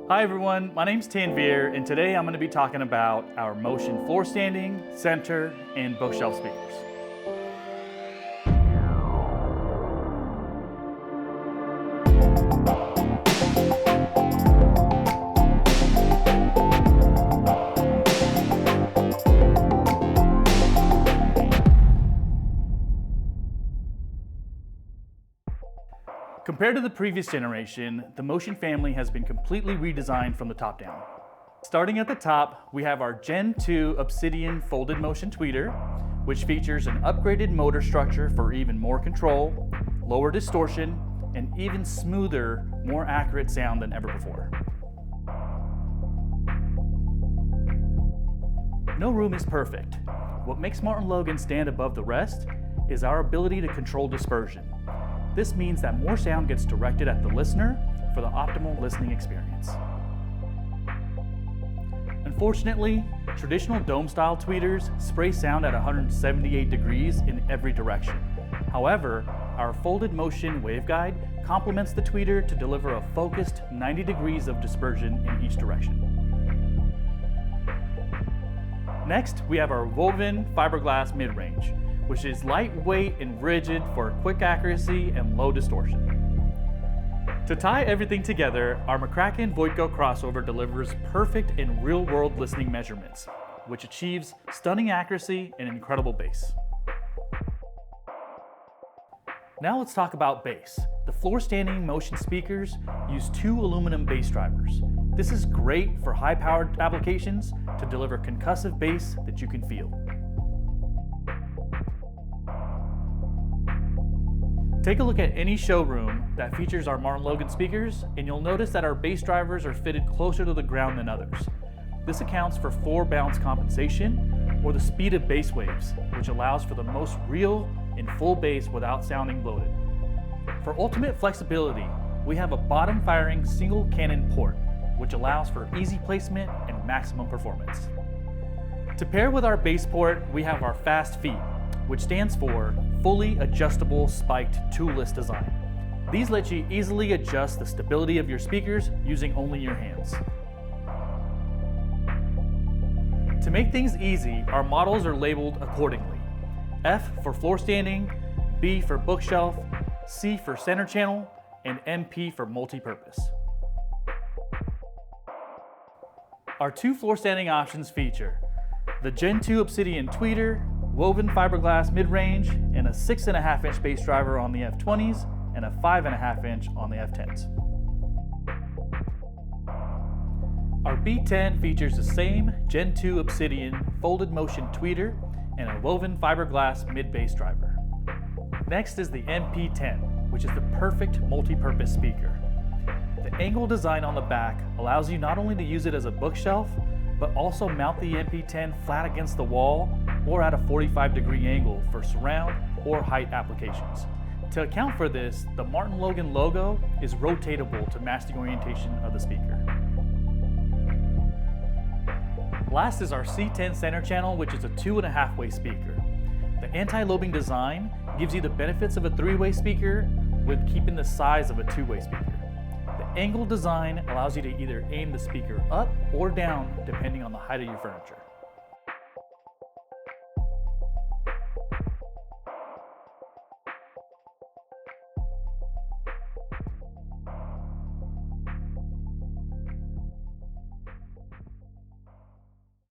Hi everyone, my name's Tanveer, and today I'm going to be talking about our motion floor standing, center, and bookshelf speakers. Compared to the previous generation, the Motion family has been completely redesigned from the top down. Starting at the top, we have our Gen2 Obsidian Folded Motion Tweeter, which features an upgraded motor structure for even more control, lower distortion, and even smoother, more accurate sound than ever before. No room is perfect. What makes MartinLogan stand above the rest is our ability to control dispersion. This means that more sound gets directed at the listener for the optimal listening experience. Unfortunately, traditional dome-style tweeters spray sound at 178 degrees in every direction. However, our folded motion waveguide complements the tweeter to deliver a focused 90 degrees of dispersion in each direction. Next, we have our Woven Fiberglass midrange, which is lightweight and rigid for quick accuracy and low distortion. To tie everything together, our McCracken Voigtko crossover delivers perfect and real-world listening measurements, which achieves stunning accuracy and incredible bass. Now let's talk about bass. The floor-standing motion speakers use 2 aluminum bass drivers. This is great for high-powered applications to deliver concussive bass that you can feel. Take a look at any showroom that features our MartinLogan speakers, and you'll notice that our bass drivers are fitted closer to the ground than others. This accounts for 4 bounce compensation, or the speed of bass waves, which allows for the most real and full bass without sounding bloated. For ultimate flexibility, we have a bottom-firing single cannon port, which allows for easy placement and maximum performance. To pair with our bass port, we have our fast feet, which stands for fully adjustable spiked toolless design. These let you easily adjust the stability of your speakers using only your hands. To make things easy, our models are labeled accordingly. F for floor standing, B for bookshelf, C for center channel, and MP for multi-purpose. Our 2 floor standing options feature the Gen2 Obsidian Tweeter, Woven Fiberglass mid-range, and a 6.5-inch bass driver on the F20s and a 5.5-inch on the F10s. Our B10 features the same Gen2 Obsidian Folded Motion Tweeter and a Woven Fiberglass mid-bass driver. Next is the MP10, which is the perfect multi-purpose speaker. The angle design on the back allows you not only to use it as a bookshelf, but also mount the MP10 flat against the wall or at a 45-degree angle for surround or height applications. To account for this, the MartinLogan logo is rotatable to match the orientation of the speaker. Last is our C10 center channel, which is a 2.5-way speaker. The anti-lobing design gives you the benefits of a 3-way speaker with keeping the size of a 2-way speaker. The angle design allows you to either aim the speaker up or down depending on the height of your furniture.